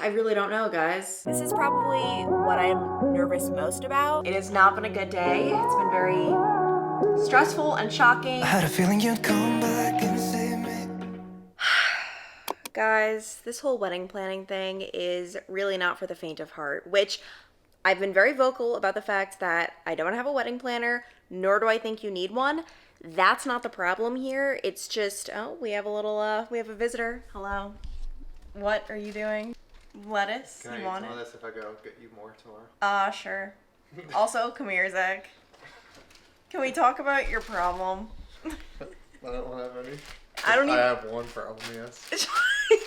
I really don't know, guys. This is probably what I'm nervous most about. It has not been a good day. It's been very stressful and shocking. I had a feeling you'd come back and save me. Guys, this whole wedding planning thing is really not for the faint of heart, which I've been very vocal about the fact that I don't have a wedding planner, nor do I think you need one. That's not the problem here. It's just, oh, we have a visitor. Hello. What are you doing? Lettuce? Can I you eat want some it? of this if I go get you more tomorrow? Sure. Also, come here, Zach. Can we talk about your problem? I don't have any. I don't even... I have one problem, yes.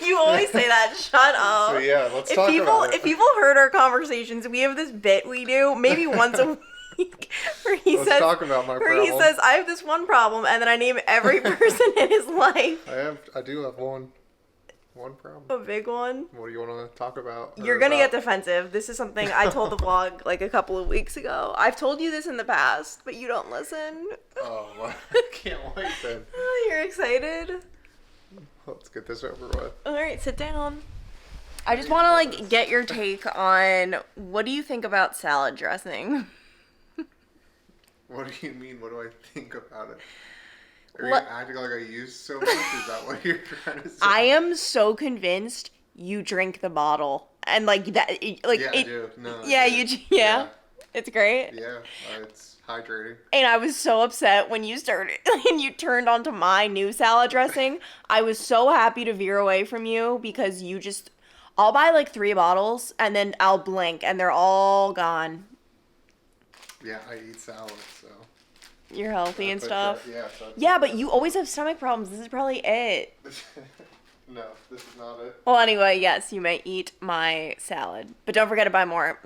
You always say that. Shut up. So yeah, let's talk about it. If people heard our conversations, we have this bit we do maybe once a week where he Let's talk about my problem. he says, I have this one problem, and then I name every person in his life. I do have one problem. A big one. What do you want to talk about? You're gonna get defensive. This is something I told the vlog like a couple of weeks ago. I've told you this in the past, but you don't listen. Oh, well, I can't wait then. You're excited? Let's get this over with. All right, sit down. I just want to like get your take on what do you think about salad dressing? What do you mean? What do I think about it? Are you acting like I use so much? Is that what you're trying to say? I am so convinced you drink the bottle and like that. Like yeah, I do. No. Yeah, yeah. It's great. Yeah, it's hydrating. And I was so upset when you started and you turned onto my new salad dressing. I was so happy to veer away from you because you just, I'll buy like 3 bottles and then I'll blink and they're all gone. Yeah, I eat salad, so. You're healthy and stuff. Yeah. Yeah, but you always have stomach problems. This is probably it. No, this is not it. Well, anyway, yes, you may eat my salad, but don't forget to buy more.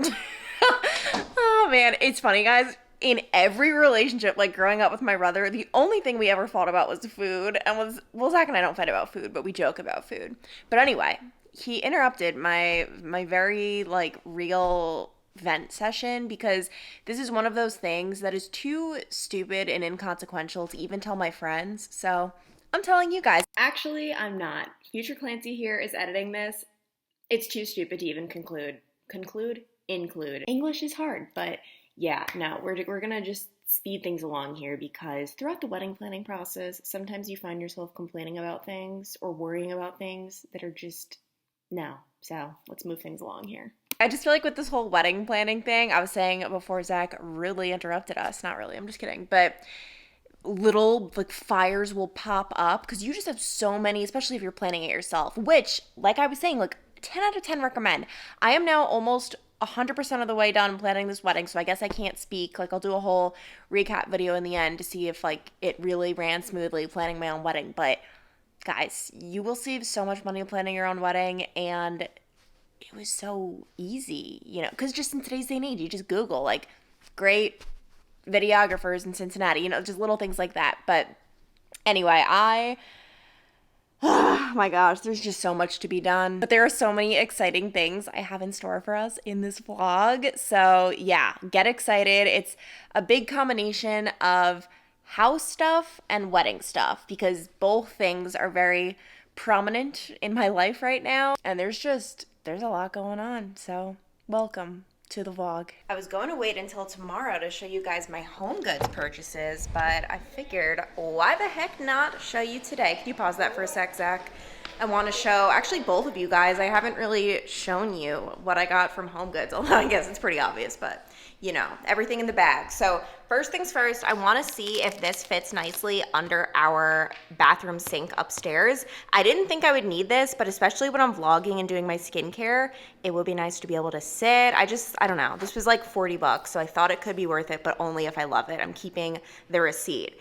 Oh man, it's funny, guys. In every relationship, like growing up with my brother, the only thing we ever fought about was food, and Zach and I don't fight about food, but we joke about food. But anyway, he interrupted my very like real vent session because this is one of those things that is too stupid and inconsequential to even tell my friends. So I'm telling you guys. Actually, I'm not. Future Clancy here is editing this. It's too stupid to even include. English is hard, but yeah, no, we're gonna just speed things along here because throughout the wedding planning process, sometimes you find yourself complaining about things or worrying about things that are just no. So let's move things along here. I just feel like with this whole wedding planning thing, I was saying before Zach really interrupted us. Not really, I'm just kidding. But little like fires will pop up because you just have so many, especially if you're planning it yourself, which like I was saying, like 10 out of 10 recommend. I am now almost 100% of the way done planning this wedding, so I guess I can't speak. Like I'll do a whole recap video in the end to see if like it really ran smoothly planning my own wedding. But guys, you will save so much money planning your own wedding, and it was so easy, you know, because just in today's day and age, you just Google, like, great videographers in Cincinnati, you know, just little things like that. But anyway, oh my gosh, there's just so much to be done. But there are so many exciting things I have in store for us in this vlog. So yeah, get excited. It's a big combination of house stuff and wedding stuff because both things are very prominent in my life right now. And there's a lot going on, so welcome to the vlog. I was going to wait until tomorrow to show you guys my home goods purchases, but I figured why the heck not show you today. Can you pause that for a sec, Zach? I want to show, actually both of you guys, I haven't really shown you what I got from Home Goods, although I guess it's pretty obvious, but you know, everything in the bag. So first things first, I want to see if this fits nicely under our bathroom sink upstairs. I didn't think I would need this, but especially when I'm vlogging and doing my skincare, it would be nice to be able to sit. I don't know. This was like 40 bucks, so I thought it could be worth it, but only if I love it. I'm keeping the receipt.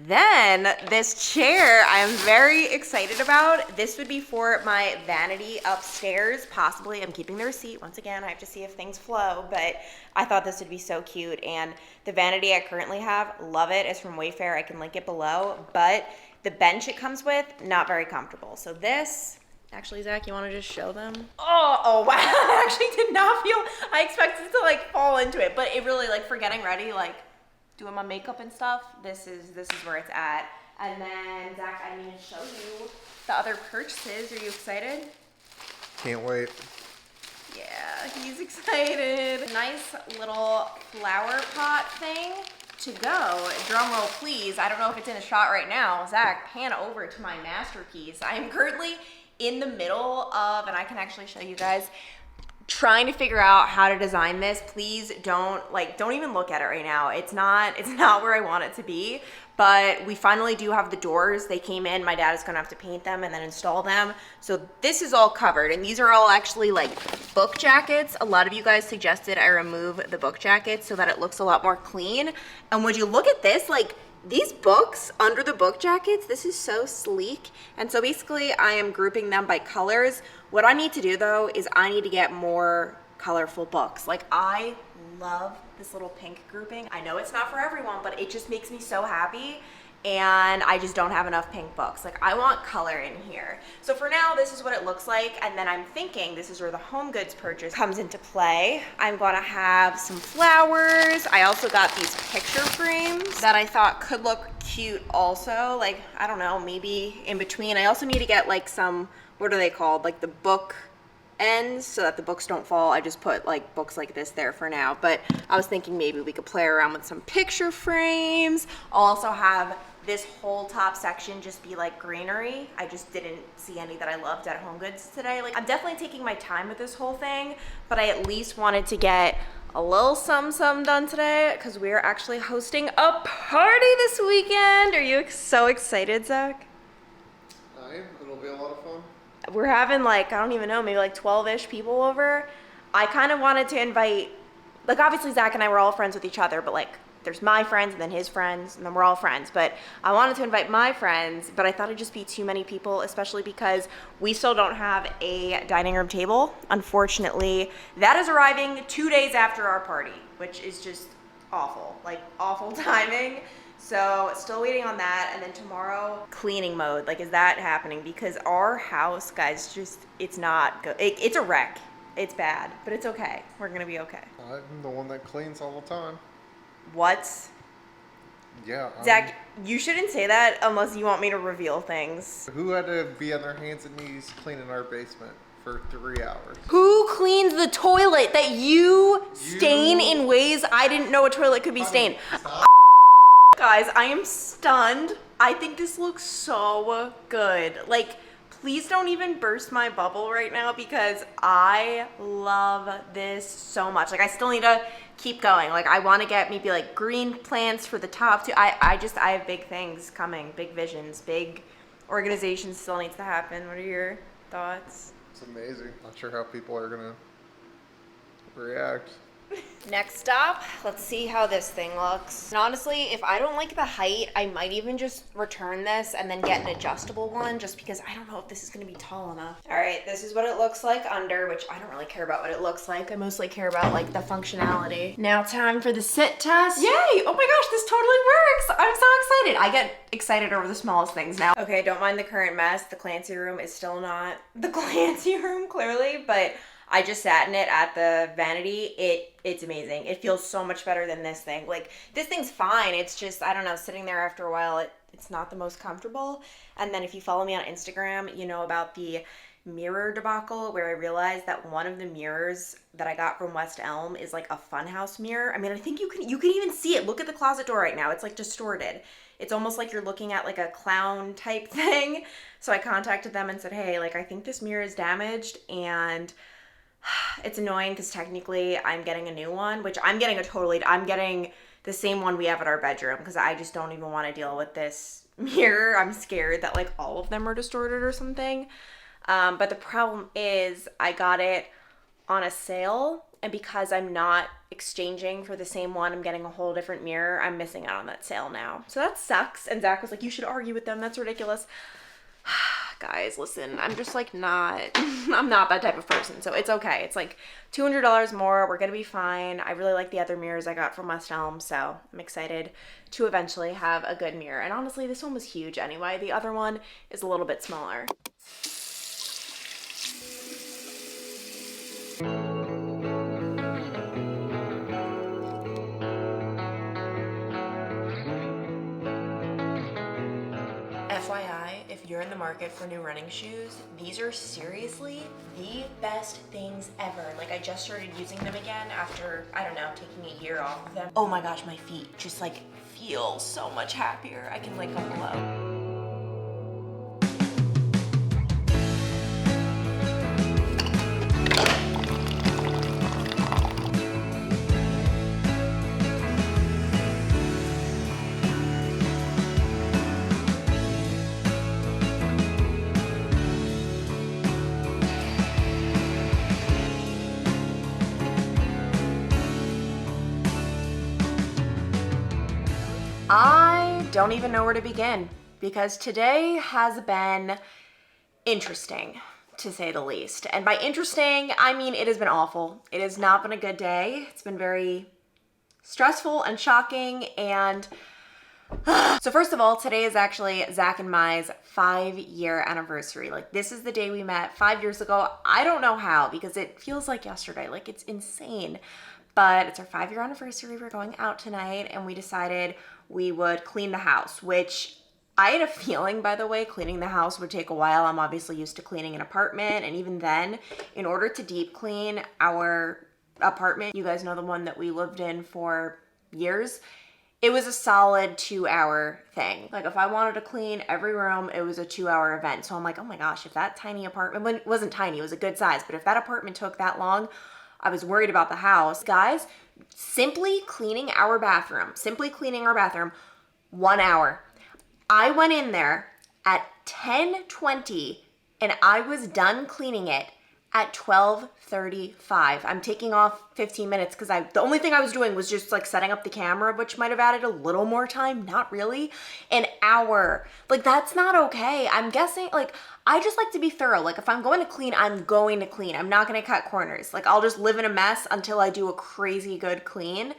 Then this chair I'm very excited about. This would be for my vanity upstairs, possibly. I'm keeping the receipt. Once again, I have to see if things flow, but I thought this would be so cute. And the vanity I currently have, love it. It's from Wayfair. I can link it below, but the bench it comes with, not very comfortable. So this, actually, Zach, you want to just show them? Oh wow, I actually did not feel, I expected to like fall into it, but it really, like for getting ready, like doing my makeup and stuff, this is where it's at. And then Zach, I need to show you the other purchases. Are you excited? Can't wait. Yeah, he's excited. Nice little flower pot thing to go. Drum roll, please. I don't know if it's in a shot right now. Zach, pan over to my masterpiece. I am currently in the middle of, and I can actually show you guys, trying to figure out how to design this. Please don't even look at it right now. It's not where I want it to be, but we finally do have the doors. They came in. My dad is gonna have to paint them and then install them. So this is all covered, and these are all actually like book jackets. A lot of you guys suggested I remove the book jackets so that it looks a lot more clean. And would you look at this, like, these books under the book jackets, this is so sleek. And so basically I am grouping them by colors. What I need to do though is I need to get more colorful books. Like, I love this little pink grouping. I know it's not for everyone, but it just makes me so happy. And I just don't have enough pink books. Like, I want color in here. So for now, this is what it looks like. And then I'm thinking this is where the home goods purchase comes into play. I'm gonna have some flowers. I also got these picture frames that I thought could look cute also. Like, I don't know, maybe in between. I also need to get like some, what are they called? Like the book ends so that the books don't fall. I just put like books like this there for now. But I was thinking maybe we could play around with some picture frames. I'll also have this whole top section just be like greenery. I just didn't see any that I loved at Home Goods today. Like, I'm definitely taking my time with this whole thing, but I at least wanted to get a little some done today because we're actually hosting a party this weekend. Are you so excited, Zach? I am. It'll be a lot of fun. We're having like, I don't even know, maybe like 12-ish people over. I kind of wanted to invite, like, obviously Zach and I were all friends with each other, but like, there's my friends and then his friends and then we're all friends. But I wanted to invite my friends, but I thought it'd just be too many people, especially because we still don't have a dining room table. Unfortunately, that is arriving 2 days after our party, which is just awful, like awful timing. So still waiting on that. And then tomorrow, cleaning mode. Like, is that happening? Because our house, guys, just, it's not good. It's a wreck. It's bad, but it's okay. We're gonna be okay. I'm the one that cleans all the time. What? Yeah. Zach, you shouldn't say that unless you want me to reveal things. Who had to be on their hands and knees cleaning our basement for 3 hours? Who cleans the toilet that you stain in ways I didn't know a toilet could be stained? Guys, I am stunned. I think this looks so good. Like, please don't even burst my bubble right now because I love this so much. Like, I still need to keep going. Like, I want to get maybe like green plants for the top too. I have big things coming, big visions, big organization still needs to happen. What are your thoughts? It's amazing. Not sure how people are gonna react. Next stop, let's see how this thing looks. And honestly, if I don't like the height, I might even just return this and then get an adjustable one just because I don't know if this is gonna be tall enough. All right, this is what it looks like under, which I don't really care about what it looks like. I mostly care about like the functionality. Now time for the sit test. Yay! Oh my gosh, this totally works. I'm so excited. I get excited over the smallest things now. Okay, don't mind the current mess. The Clancy room is still not the Clancy room, clearly, but I just sat in it at the vanity. It's amazing. It feels so much better than this thing. Like, this thing's fine. It's just, I don't know, sitting there after a while, it's not the most comfortable. And then if you follow me on Instagram, you know about the mirror debacle where I realized that one of the mirrors that I got from West Elm is like a funhouse mirror. I mean, I think you can even see it. Look at the closet door right now. It's like distorted. It's almost like you're looking at like a clown type thing. So I contacted them and said, hey, like, I think this mirror is damaged and it's annoying because technically I'm getting a new one, which I'm getting the same one we have at our bedroom because I just don't even want to deal with this mirror. I'm scared that like all of them are distorted or something. But the problem is I got it on a sale, and because I'm not exchanging for the same one, I'm getting a whole different mirror. I'm missing out on that sale now. So that sucks. And Zach was like, you should argue with them. That's ridiculous. Guys, listen, I'm just like I'm not that type of person, so it's okay. It's like $200 more. We're gonna be fine. I really like the other mirrors I got from West Elm, so I'm excited to eventually have a good mirror. And honestly, this one was huge anyway. The other one is a little bit smaller. FYI, if you're in the market market for new running shoes. These are seriously the best things ever. Like, I just started using them again after, I don't know, taking a year off of them. Oh my gosh, my feet just like feel so much happier. I can link them below. I don't even know where to begin because today has been interesting, to say the least. And by interesting, I mean it has been awful. It has not been a good day. It's been very stressful and shocking. And so first of all, today is actually Zach and my's 5-year anniversary. Like, this is the day we met 5 years ago. I don't know how, because it feels like yesterday. Like, it's insane. But it's our 5-year anniversary. We're going out tonight, and we decided we would clean the house, which I had a feeling, by the way, cleaning the house would take a while. I'm obviously used to cleaning an apartment, and even then, in order to deep clean our apartment, you guys know, the one that we lived in for years, it was a solid 2-hour thing. Like, if I wanted to clean every room, it was a 2-hour event. So I'm like, oh my gosh, if that tiny apartment, well, it wasn't tiny, it was a good size, but if that apartment took that long, I was worried about the house. Guys, simply cleaning our bathroom, 1 hour. I went in there at 10:20 and I was done cleaning it at 12:35. I'm taking off 15 minutes because the only thing I was doing was just like setting up the camera, which might have added a little more time. Not really. An hour. Like, that's not okay. I'm guessing, like, I just like to be thorough. Like, if I'm going to clean, I'm going to clean. I'm not going to cut corners. Like, I'll just live in a mess until I do a crazy good clean.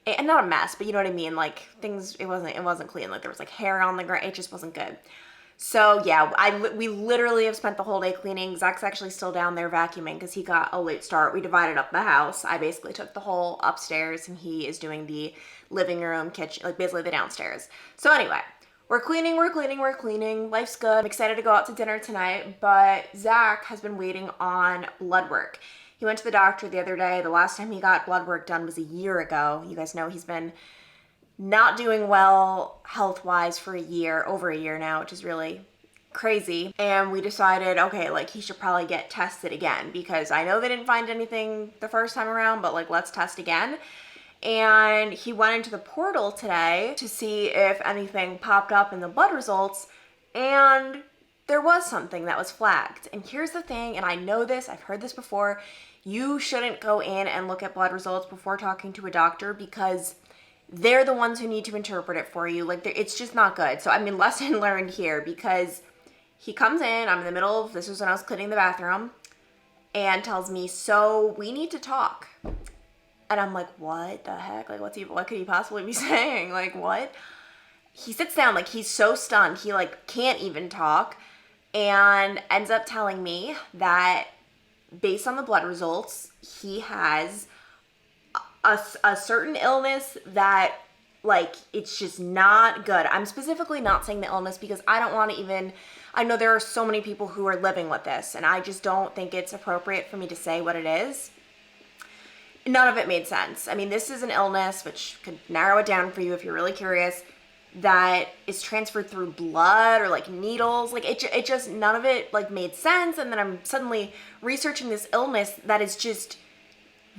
And not a mess, but you know what I mean? Like, things, it wasn't clean. Like, there was like hair on the ground. It just wasn't good. So yeah, we literally have spent the whole day cleaning. Zach's actually still down there vacuuming because he got a late start. We divided up the house. I basically took the whole upstairs and he is doing the living room, kitchen, like basically the downstairs. So anyway, we're cleaning. Life's good. I'm excited to go out to dinner tonight, but Zach has been waiting on blood work. He went to the doctor the other day. The last time he got blood work done was a year ago. You guys know he's been not doing well health-wise for over a year now, which is really crazy. And we decided, okay, like, he should probably get tested again because I know they didn't find anything the first time around, but like, let's test again. And he went into the portal today to see if anything popped up in the blood results, and there was something that was flagged. And here's the thing, and I know this, I've heard this before, you shouldn't go in and look at blood results before talking to a doctor because they're the ones who need to interpret it for you. Like, it's just not good. So, I mean, lesson learned here, because he comes in, I'm in the middle of, this was when I was cleaning the bathroom, and tells me, so we need to talk. And I'm like, what the heck? Like, what could he possibly be saying? Like, what? He sits down, like, he's so stunned. He, like, can't even talk, and ends up telling me that based on the blood results, he has a certain illness that, like, it's just not good. I'm specifically not saying the illness because I don't want to even, I know there are so many people who are living with this, and I just don't think it's appropriate for me to say what it is. None of it made sense. I mean, this is an illness, which could narrow it down for you if you're really curious, that is transferred through blood or like needles. Like, it just, none of it like made sense. And then I'm suddenly researching this illness that is just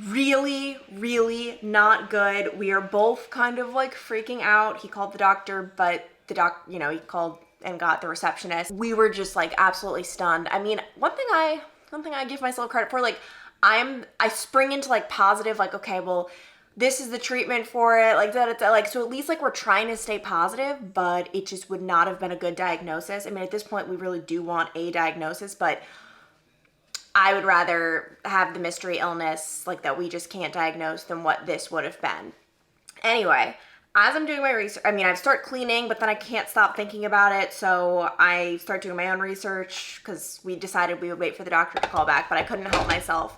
really, really not good. We are both kind of like freaking out. He called the doctor, but he called and got the receptionist. We were just like absolutely stunned. I mean, one thing I give myself credit for, like, I spring into like positive, like, okay, well, this is the treatment for it, like that, like, so at least like we're trying to stay positive, but it just would not have been a good diagnosis. I mean, at this point, we really do want a diagnosis, but I would rather have the mystery illness, like, that we just can't diagnose than what this would have been. Anyway, as I'm doing my research, I mean, I start cleaning, but then I can't stop thinking about it, so I start doing my own research because we decided we would wait for the doctor to call back, but I couldn't help myself.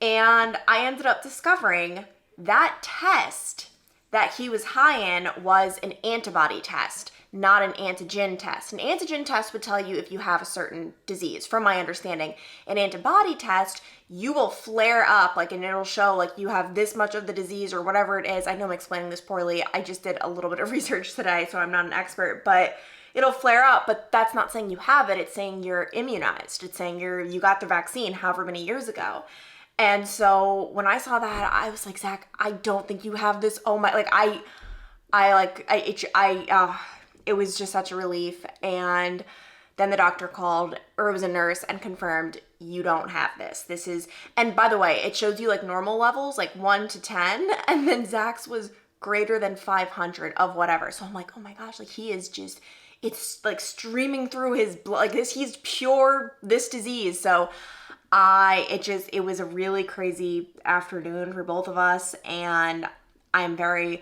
And I ended up discovering that test that he was high in was an antibody test. not an antigen test. An antigen test would tell you if you have a certain disease, from my understanding. An antibody test, you will flare up, like, and it'll show, like, you have this much of the disease or whatever it is. I know I'm explaining this poorly. I just did a little bit of research today, so I'm not an expert, but it'll flare up, but that's not saying you have it. It's saying you're immunized. It's saying you got the vaccine however many years ago. And so when I saw that, I was like, Zach, I don't think you have this. Oh my, like, it was just such a relief. And then the doctor called, or it was a nurse, and confirmed you don't have this. This is, and by the way, it shows you like normal levels, like 1 to 10, and then Zach's was greater than 500 of whatever. So I'm like, oh my gosh, like he is just, it's like streaming through his blood, like this, he's pure this disease. So it was a really crazy afternoon for both of us, and I'm very,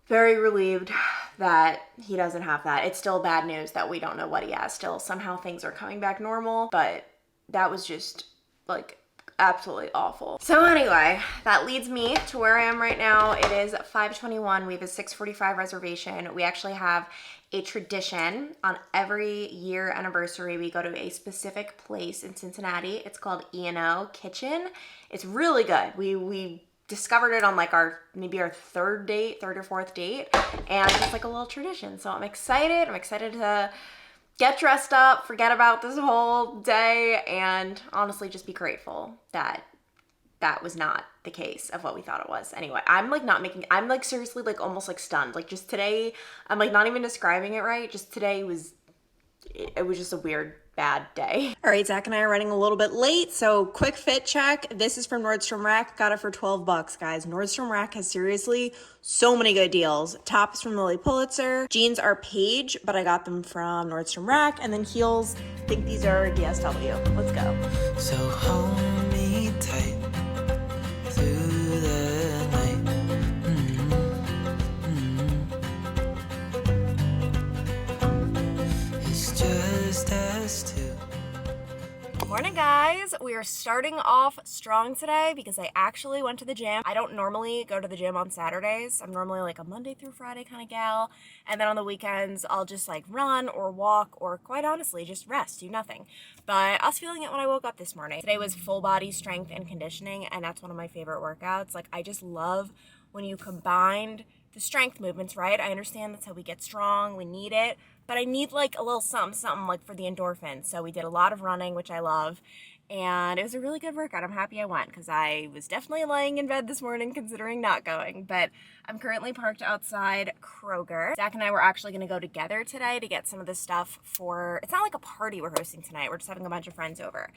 very relieved that he doesn't have that. It's still bad news that we don't know what he has still. Somehow things are coming back normal, but that was just like absolutely awful. So anyway, that leads me to where I am right now. It is 5:21. We have a 6:45 reservation. We actually have a tradition on every year anniversary. We go to a specific place in Cincinnati. It's called E&O Kitchen. It's really good. We discovered it on like maybe our third or fourth date, and it's like a little tradition. So I'm excited. I'm excited to get dressed up, forget about this whole day, and honestly just be grateful that that was not the case of what we thought it was. Anyway, I'm like seriously like almost like stunned. Like just today, I'm like not even describing it right. Just today it was just a weird, bad day. All right, Zach and I are running a little bit late, so quick fit check. This is from Nordstrom Rack. Got it for $12, guys. Nordstrom Rack has seriously so many good deals. Tops from Lily Pulitzer. Jeans are Paige, but I got them from Nordstrom Rack. And then heels, I think these are DSW. Let's go. So hold me tight through the night. It's just us two. Morning, guys. We are starting off strong today because I actually went to the gym. I don't normally go to the gym on Saturdays. I'm normally like a Monday through Friday kind of gal. And then on the weekends, I'll just like run or walk or quite honestly, just rest, do nothing. But I was feeling it when I woke up this morning. Today was full body strength and conditioning, and that's one of my favorite workouts. Like I just love when you combined the strength movements, right? I understand that's how we get strong. We need it. But I need like a little something like for the endorphins. So we did a lot of running, which I love. And it was a really good workout. I'm happy I went because I was definitely laying in bed this morning considering not going. But I'm currently parked outside Kroger. Zach and I were actually going to go together today to get some of this stuff for, it's not like a party we're hosting tonight. We're just having a bunch of friends over.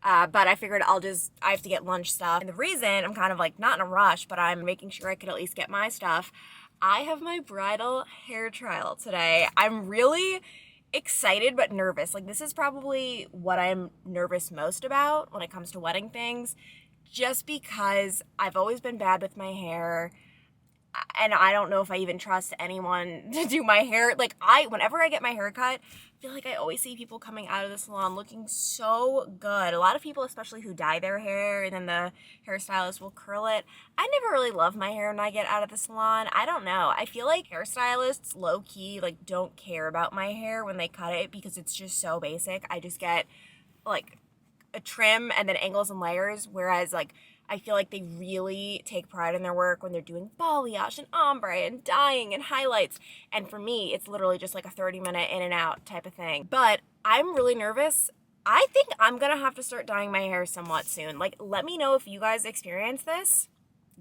But I figured I have to get lunch stuff. And the reason I'm kind of like not in a rush, but I'm making sure I could at least get my stuff. I have my bridal hair trial today. I'm really excited but nervous. Like this is probably what I'm nervous most about when it comes to wedding things, just because I've always been bad with my hair. And I don't know if I even trust anyone to do my hair. Like whenever I get my hair cut, I feel like I always see people coming out of the salon looking so good. A lot of people, especially who dye their hair and then the hairstylist will curl it. I never really love my hair when I get out of the salon. I don't know. I feel like hairstylists low key like don't care about my hair when they cut it because it's just so basic. I just get like a trim and then angles and layers, whereas like I feel like they really take pride in their work when they're doing balayage and ombre and dyeing and highlights. And for me, it's literally just like a 30-minute in and out type of thing. But I'm really nervous. I think I'm going to have to start dyeing my hair somewhat soon. Like, let me know if you guys experience this.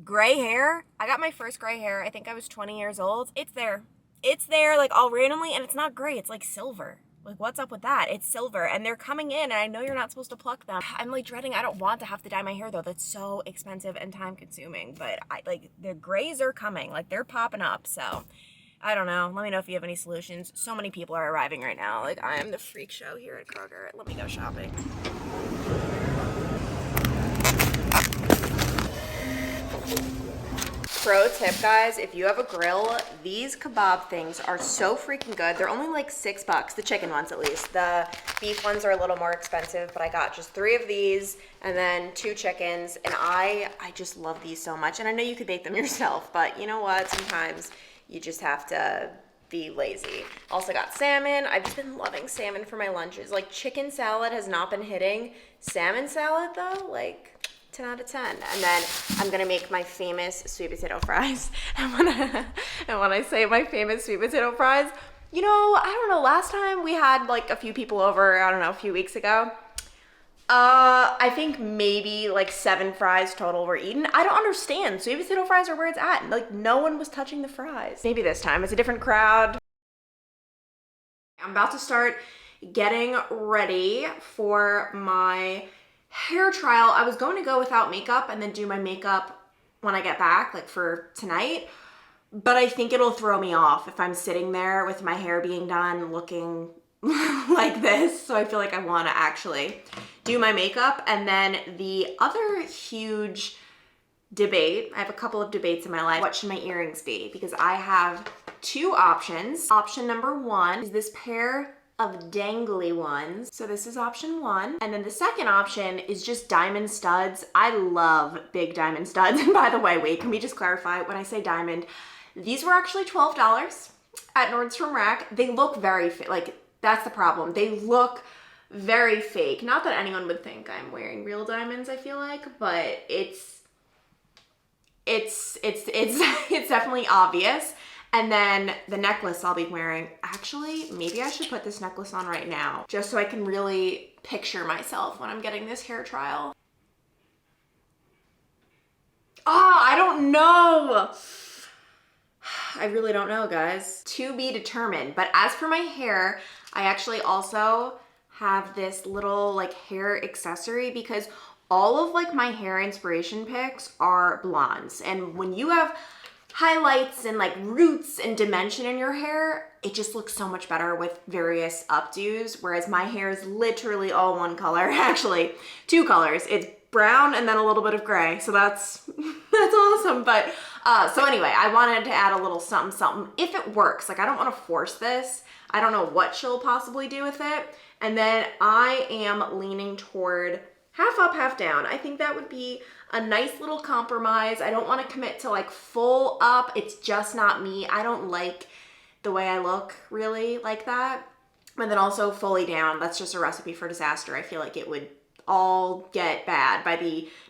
Gray hair. I got my first gray hair. I think I was 20 years old. It's there. It's there like all randomly, and it's not gray. It's like silver. Like, what's up with that? It's silver, and they're coming in, and I know you're not supposed to pluck them. I'm, like, dreading. I don't want to have to dye my hair, though. That's so expensive and time-consuming, but, the grays are coming. Like, they're popping up, so I don't know. Let me know if you have any solutions. So many people are arriving right now. Like, I am the freak show here at Kroger. Let me go shopping. Pro tip, guys, if you have a grill, these kebab things are so freaking good. They're only like $6, the chicken ones at least. The beef ones are a little more expensive, but I got just 3 of these and then 2 chickens, and I just love these so much. And I know you could bake them yourself, but you know what? Sometimes you just have to be lazy. Also got salmon. I've just been loving salmon for my lunches. Like chicken salad has not been hitting. Salmon salad though, like 10 out of 10. And then I'm gonna make my famous sweet potato fries. And when I say my famous sweet potato fries, you know, I don't know, last time we had like a few people over, I don't know, a few weeks ago. I think maybe like 7 fries total were eaten. I don't understand. Sweet potato fries are where it's at. Like no one was touching the fries. Maybe this time it's a different crowd. I'm about to start getting ready for my hair trial. I was going to go without makeup and then do my makeup when I get back, like for tonight. But I think it'll throw me off if I'm sitting there with my hair being done looking like this. So I feel like I want to actually do my makeup. And then the other huge debate, I have a couple of debates in my life. What should my earrings be? Because I have 2 options. Option number 1 is this pair of dangly ones. So this is option 1. And then the second option is just diamond studs. I love big diamond studs. And by the way, wait, can we just clarify when I say diamond? These were actually $12 at Nordstrom Rack. They look very like, that's the problem. They look very fake. Not that anyone would think I'm wearing real diamonds, I feel like, but it's definitely obvious. And then the necklace I'll be wearing, actually, maybe I should put this necklace on right now just so I can really picture myself when I'm getting this hair trial. I don't know. I really don't know, guys. To be determined. But as for my hair, I actually also have this little like hair accessory because all of like my hair inspiration picks are blondes. And when you have highlights and like roots and dimension in your hair, it just looks so much better with various updos. Whereas my hair is literally all one color, actually 2 colors. It's brown and then a little bit of gray. So that's awesome. But so anyway, I wanted to add a little something, something if it works. Like I don't want to force this. I don't know what she'll possibly do with it. And then I am leaning toward half up, half down. I think that would be a nice little compromise. I don't want to commit to like full up. It's just not me. I don't like the way I look really like that. And then also fully down. That's just a recipe for disaster. I feel like it would all get bad by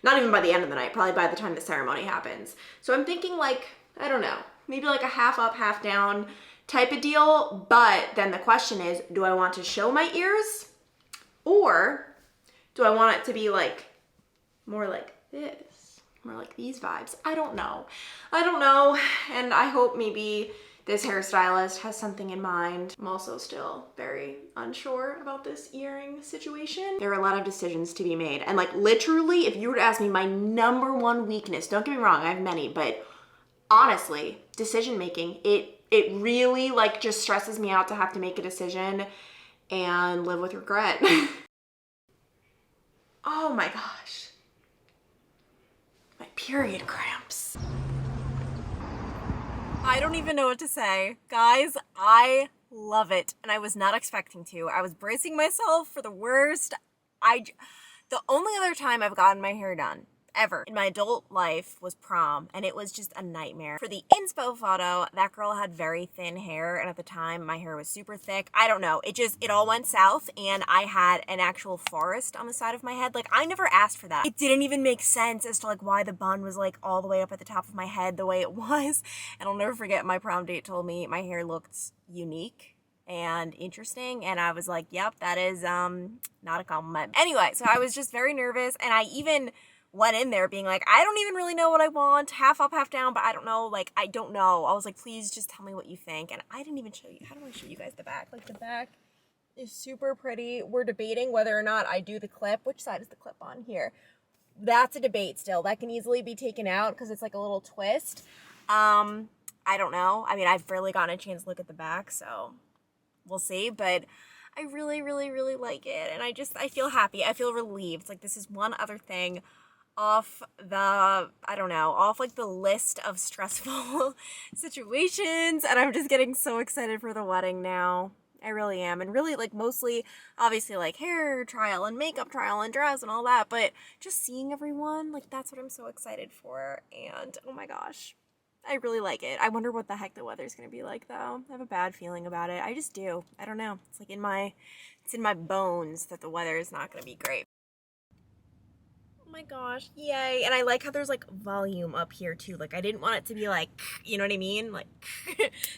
not even by the end of the night, probably by the time the ceremony happens. So I'm thinking like, I don't know, maybe like a half up, half down type of deal. But then the question is, do I want to show my ears or do I want it to be like more like this, more like these vibes? I don't know. And I hope maybe this hairstylist has something in mind. I'm also still very unsure about this earring situation. There are a lot of decisions to be made. And like literally, if you were to ask me my number 1 weakness, don't get me wrong, I have many, but honestly, decision making, it really like just stresses me out to have to make a decision and live with regret. Oh my gosh. My period cramps. I don't even know what to say. Guys, I love it. And I was not expecting to. I was bracing myself for the worst. The only other time I've gotten my hair done ever in my adult life was prom, and it was just a nightmare. For the inspo photo, that girl had very thin hair, and at the time my hair was super thick. I don't know, it all went south, and I had an actual forest on the side of my head. Like, I never asked for that. It didn't even make sense as to like why the bun was like all the way up at the top of my head the way it was. And I'll never forget, my prom date told me my hair looked unique and interesting, and I was like, yep, that is not a compliment. Anyway, so I was just very nervous, and I even went in there being like, I don't even really know what I want, half up, half down, but I don't know, like, I don't know. I was like, please just tell me what you think. And I didn't even show you. How do I show you guys the back? Like, the back is super pretty. We're debating whether or not I do the clip. Which side is the clip on here? That's a debate still. That can easily be taken out because it's like a little twist. I don't know. I mean, I've barely gotten a chance to look at the back, so we'll see. But I really, really, really like it. And I feel happy. I feel relieved. Like, this is one other thing off like the list of stressful situations, and I'm just getting so excited for the wedding now. I really am. And really, like, mostly obviously like hair trial and makeup trial and dress and all that, but just seeing everyone, like, that's what I'm so excited for. And oh my gosh, I really like it. I wonder what the heck the weather's gonna be like, though. I have a bad feeling about it. I just do. I don't know. It's like it's in my bones that the weather is not gonna be great. Oh my gosh, yay. And I like how there's like volume up here too. Like I didn't want it to be like, you know what I mean? Like,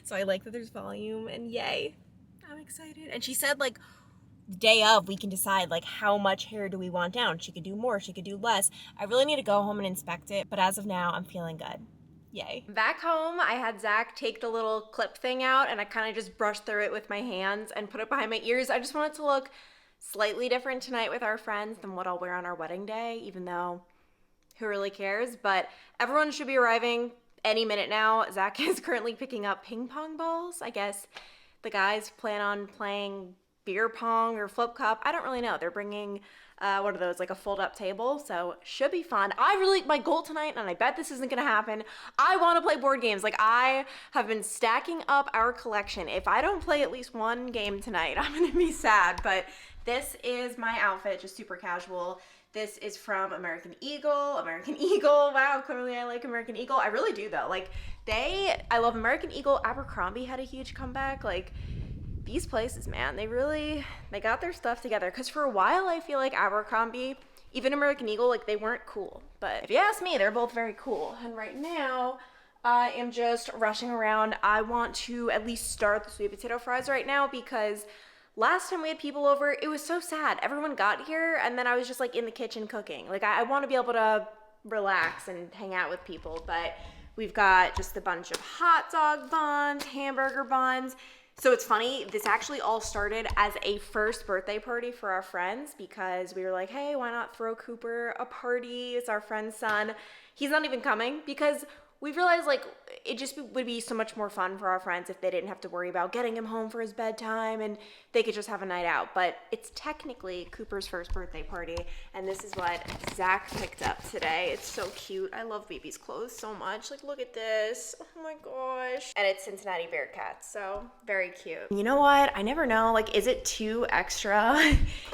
so I like that there's volume and yay. I'm excited. And she said like the day of we can decide like how much hair do we want down. She could do more, she could do less. I really need to go home and inspect it, but as of now, I'm feeling good. Yay. Back home, I had Zach take the little clip thing out and I kind of just brushed through it with my hands and put it behind my ears. I just want it to look slightly different tonight with our friends than what I'll wear on our wedding day, even though who really cares? But everyone should be arriving any minute now. Zach is currently picking up ping pong balls. I guess the guys plan on playing beer pong or flip cup. I don't really know. They're bringing, what are those, like a fold-up table, so should be fun. My goal tonight, and I bet this isn't gonna happen, I wanna play board games. Like, I have been stacking up our collection. If I don't play at least one game tonight, I'm gonna be sad, but this is my outfit, just super casual. This is from American Eagle. American Eagle, wow, clearly I like American Eagle. I really do though. Like, I love American Eagle. Abercrombie had a huge comeback. Like, these places, man, they got their stuff together. Because for a while, I feel like Abercrombie, even American Eagle, like, they weren't cool. But if you ask me, they're both very cool. And right now, I am just rushing around. I want to at least start the sweet potato fries right now because last time we had people over, it was so sad. Everyone got here, and then I was just, like, in the kitchen cooking. Like, I want to be able to relax and hang out with people. But we've got just a bunch of hot dog buns, hamburger buns. So it's funny, this actually all started as a first birthday party for our friends because we were like, hey, why not throw Cooper a party? It's our friend's son. He's not even coming because we realized like it just would be so much more fun for our friends if they didn't have to worry about getting him home for his bedtime and they could just have a night out. But it's technically Cooper's first birthday party, and this is what Zach picked up today. It's so cute. I love baby's clothes so much. Like, look at this. Oh my gosh. And it's Cincinnati Bearcats, so very cute. You know what? I never know. Like, is it too extra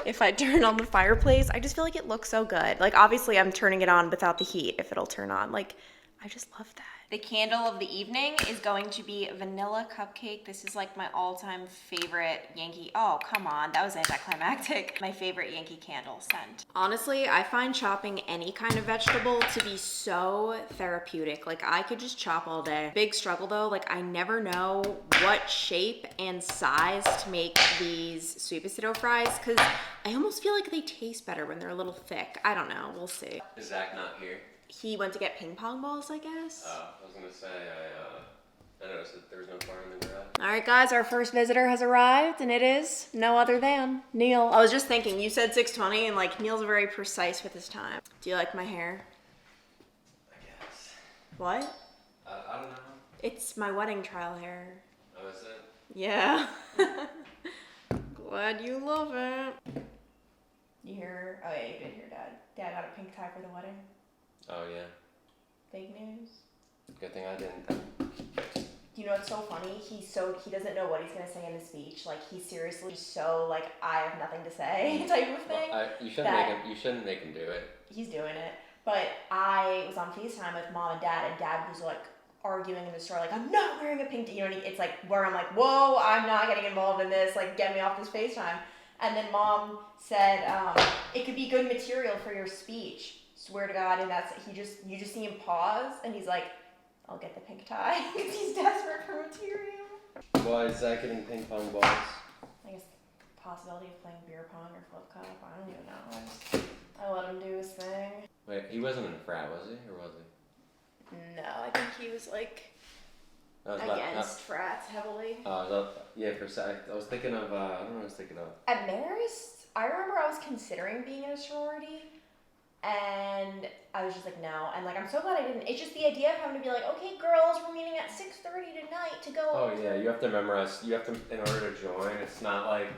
if I turn on the fireplace? I just feel like it looks so good. Like, obviously I'm turning it on without the heat if it'll turn on. Like, I just love that. The candle of the evening is going to be vanilla cupcake. This is like my all-time favorite Yankee. Oh, come on, that was anticlimactic. My favorite Yankee candle scent. Honestly, I find chopping any kind of vegetable to be so therapeutic. Like, I could just chop all day. Big struggle though, like I never know what shape and size to make these sweet potato fries because I almost feel like they taste better when they're a little thick. I don't know, we'll see. Is Zach not here? He went to get ping pong balls, I guess. I was gonna say, I noticed that there was no car in the garage. All right, guys, our first visitor has arrived, and it is no other than Neil. I was just thinking, you said 6:20, and like Neil's very precise with his time. Do you like my hair? I guess. What? I don't know. It's my wedding trial hair. Oh, is it? Yeah. Glad you love it. You hear? Oh yeah, you did hear Dad. Dad got a pink tie for the wedding. Oh yeah. Big news. Good thing I didn't. You know what's so funny? He doesn't know what he's gonna say in the speech. Like he's seriously so like I have nothing to say type of thing. Well, you shouldn't make him do it. He's doing it. But I was on FaceTime with Mom and Dad was like arguing in the store, like I'm not wearing a pink tee. You know, it's like where I'm like, whoa, I'm not getting involved in this. Like get me off this FaceTime. And then Mom said it could be good material for your speech. Swear to God, and you just see him pause, and he's like, I'll get the pink tie, because he's desperate for material. Why is Zach getting ping pong balls? I guess possibility of playing beer pong or flip cup, I don't even know. I let him do his thing. Wait, he wasn't in a frat, was he? Or was he? No, I think he was like against frats heavily. Yeah, for a sec. I was thinking of, I don't know what I was thinking of. At Marist, I remember I was considering being in a sorority. And I was just like, no. And like, I'm so glad I didn't. It's just the idea of having to be like, okay, girls, we're meeting at 6:30 tonight to go. Oh yeah, you have to memorize. You have to, in order to join. It's not like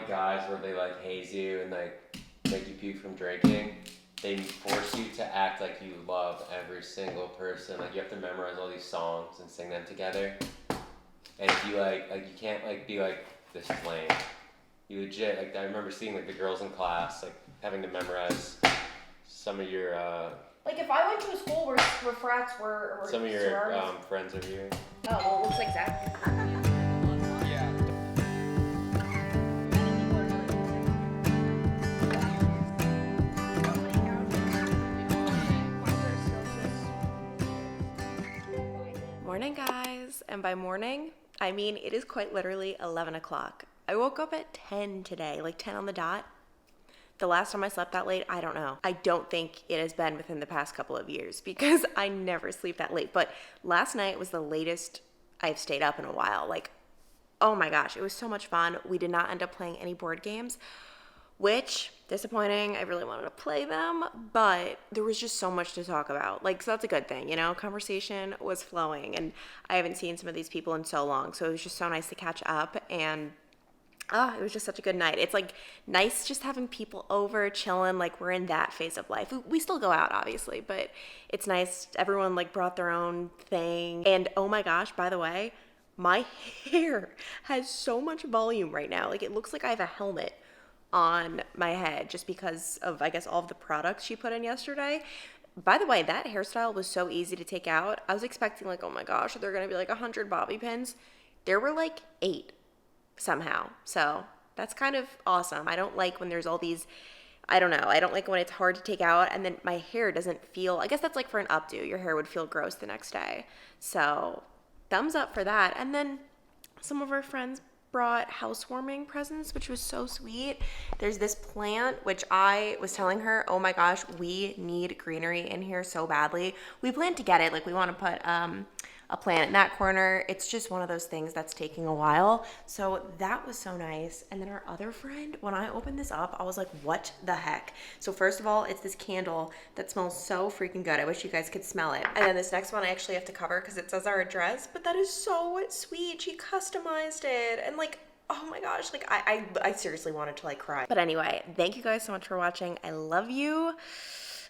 guys where they like haze you and like make you puke from drinking. They force you to act like you love every single person. Like you have to memorize all these songs and sing them together. And if you like you can't like be like, this is lame. You legit, like I remember seeing like the girls in class like having to memorize some of your Like if I went to a school where frats were Some of your sororities. friends are here. Oh, well, it looks like Zach. Morning, guys. And by morning, I mean it is quite literally 11 o'clock. I woke up at 10 today, like 10 on the dot. The last time I slept that late, I don't know. I don't think it has been within the past couple of years because I never sleep that late. But last night was the latest I've stayed up in a while. Like, oh my gosh, it was so much fun. We did not end up playing any board games, which, disappointing. I really wanted to play them, but there was just so much to talk about. Like, so that's a good thing, you know? Conversation was flowing, and I haven't seen some of these people in so long, so it was just so nice to catch up, and it was just such a good night. It's like nice just having people over, chilling, like we're in that phase of life. We still go out, obviously, but it's nice. Everyone like brought their own thing. And oh my gosh, by the way, my hair has so much volume right now. Like it looks like I have a helmet on my head just because of, I guess, all of the products she put in yesterday. By the way, that hairstyle was so easy to take out. I was expecting like, oh my gosh, are there going to be like 100 bobby pins? There were like 8 somehow. So that's kind of awesome. I don't like when there's all these, I don't know. I don't like when it's hard to take out and then my hair doesn't feel, I guess that's like for an updo. Your hair would feel gross the next day. So thumbs up for that. And then some of our friends brought housewarming presents, which was so sweet. There's this plant, which I was telling her, oh my gosh, we need greenery in here so badly. We plan to get it. Like we want to put a plant in that corner. It's just one of those things that's taking a while. So that was so nice. And then our other friend, when I opened this up, I was like, what the heck? So first of all, it's this candle that smells so freaking good. I wish you guys could smell it. And then this next one I actually have to cover because it says our address, but that is so sweet. She customized it. And like, oh my gosh, like I seriously wanted to like cry. But anyway, thank you guys so much for watching. I love you.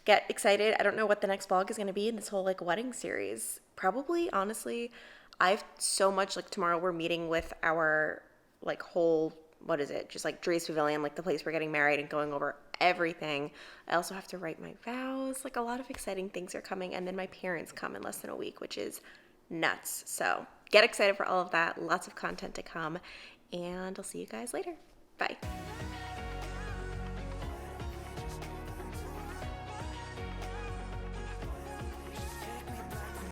Get excited. I don't know what the next vlog is going to be in this whole like wedding series. Probably, honestly, I've so much, like tomorrow we're meeting with our like whole, what is it? Just like Dre's Pavilion, like the place we're getting married and going over everything. I also have to write my vows. Like a lot of exciting things are coming. And then my parents come in less than a week, which is nuts. So get excited for all of that. Lots of content to come. And I'll see you guys later. Bye.